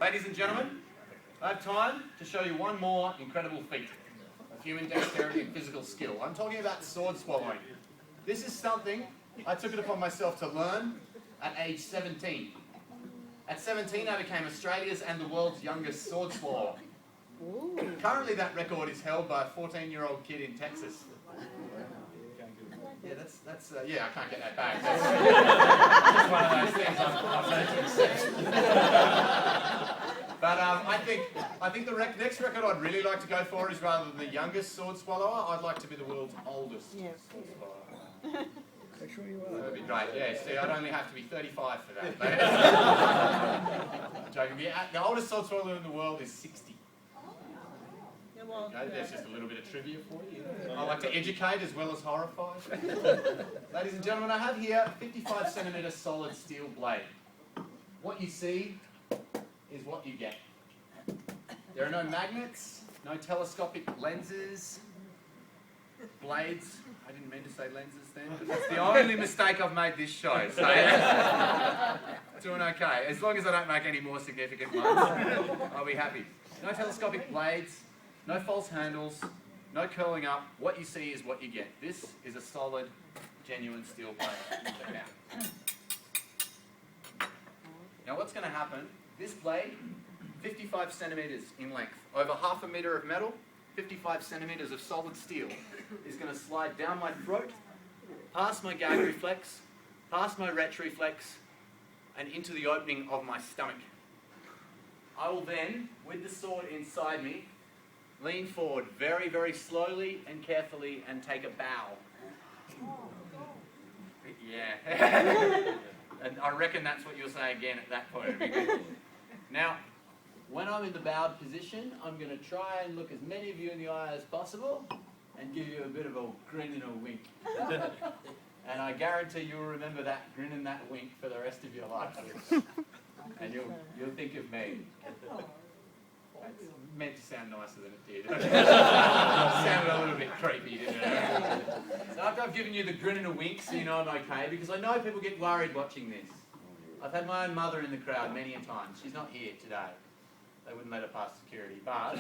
Ladies and gentlemen, I have time to show you one more incredible feat of human dexterity and physical skill. I'm talking about sword swallowing. This is something I took it upon myself to learn at age 17. At 17, I became Australia's and the world's youngest sword swallower. Currently, that record is held by a 14-year-old kid in Texas. Yeah, I can't get that back. That's just one of those things I've learned to accept. But I think the next record I'd really like to go for is rather than the youngest sword swallower, I'd like to be the world's oldest sword swallower. That would be great. Yeah, see, I'd only have to be 35 for that. I'm joking. The oldest sword swallower in the world is 60. Okay, there's just a little bit of trivia for you. I like to educate as well as horrify. Ladies and gentlemen, I have here a 55 centimetre solid steel blade. What you see is what you get. There are no magnets, no telescopic lenses, blades. I didn't mean to say lenses then, but that's the only mistake I've made this show. So doing okay. As long as I don't make any more significant ones, I'll be happy. No telescopic blades. No false handles, no curling up. What you see is what you get. This is a solid, genuine steel blade. Check it out. Now what's going to happen, this blade, 55 centimetres in length, over half a metre of metal, 55 centimetres of solid steel, is going to slide down my throat, past my gag reflex, past my retch reflex, and into the opening of my stomach. I will then, with the sword inside me, lean forward very, very slowly and carefully and take a bow. Yeah. And I reckon that's what you'll say again at that point. Now, when I'm in the bowed position, I'm going to try and look as many of you in the eye as possible and give you a bit of a grin and a wink. And I guarantee you'll remember that grin and that wink for the rest of your life. And you'll think of me. It's meant to sound nicer than it did. It sounded a little bit creepy, didn't it? So after I've given you the grin and a wink so you know I'm okay, because I know people get worried watching this. I've had my own mother in the crowd many a time. She's not here today. They wouldn't let her pass security. But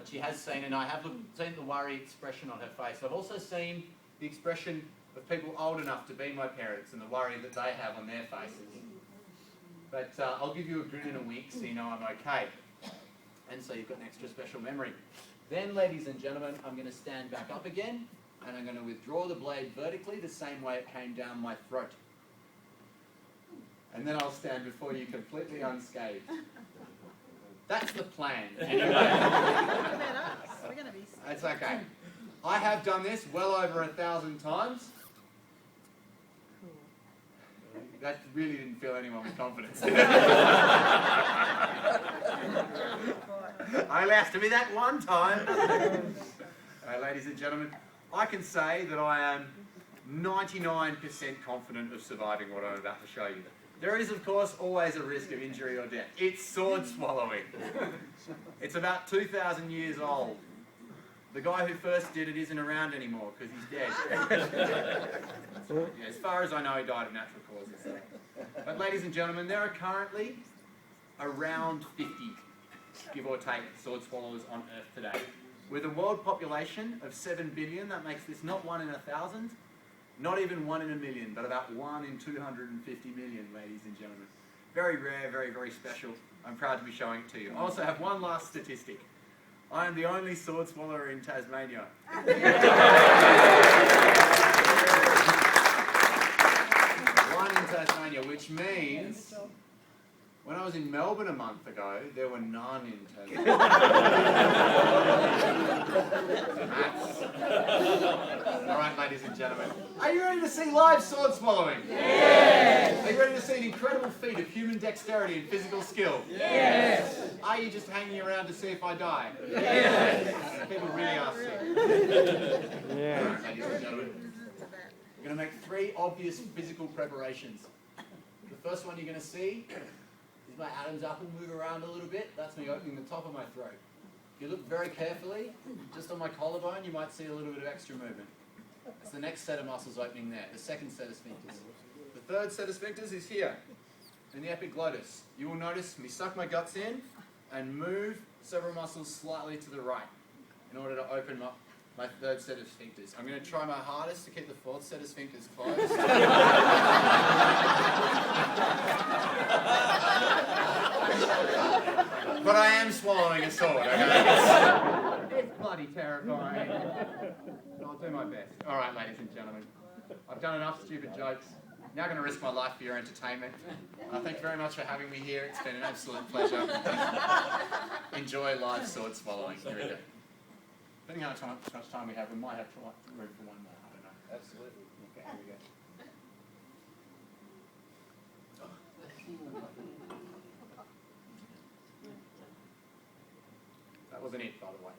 she has seen, and I have seen the worry expression on her face. I've also seen the expression of people old enough to be my parents and the worry that they have on their faces. But I'll give you a grin and a wink so you know I'm okay. And so you've got an extra special memory. Then, ladies and gentlemen, I'm going to stand back up again, and I'm going to withdraw the blade vertically the same way it came down my throat. And then I'll stand before you completely unscathed. That's the plan. Anyway. That's okay. I have done this well over 1,000 times. That really didn't fill anyone with confidence. I only asked to be that one time. Ladies and gentlemen, I can say that I am 99% confident of surviving what I'm about to show you. There is, of course, always a risk of injury or death. It's sword swallowing. It's about 2,000 years old. The guy who first did it isn't around anymore because he's dead. Yeah, as far as I know, he died of natural causes. But ladies and gentlemen, there are currently around 50, give or take, sword swallowers on Earth today. With a world population of 7 billion, that makes this not 1 in 1,000, not even 1 in a million, but about 1 in 250 million, ladies and gentlemen. Very rare, very, very special. I'm proud to be showing it to you. I also have one last statistic. I am the only sword swallower in Tasmania. One in Tasmania, which means when I was in Melbourne a month ago, there were none in Tasmania. All right, ladies and gentlemen. Are you ready to see live sword swallowing? Yes! Are you ready to see an incredible feat of human dexterity and physical skill? Yes! Are you just hanging around to see if I die? Yes! People really are sick. Yes. All right, ladies and gentlemen. We're going to make 3 obvious physical preparations. The first one you're going to see is my Adam's apple move around a little bit. That's me opening the top of my throat. If you look very carefully, just on my collarbone, you might see a little bit of extra movement. It's the next set of muscles opening there, the second set of sphincters. The third set of sphincters is here. in the epiglottis, you will notice me suck my guts in and move several muscles slightly to the right in order to open up my third set of sphincters. I'm going to try my hardest to keep the fourth set of sphincters closed. But I am swallowing a sword, okay? It's bloody terrifying. I'll do my best. All right, ladies and gentlemen. I've done enough stupid jokes. Now I'm going to risk my life for your entertainment. Thank you very much for having me here. It's been an absolute pleasure. Enjoy live sword swallowing. Here we go. Depending on how much time we have, we might have room for one more. I don't know. Absolutely. Okay, here we go. That wasn't it, by the way.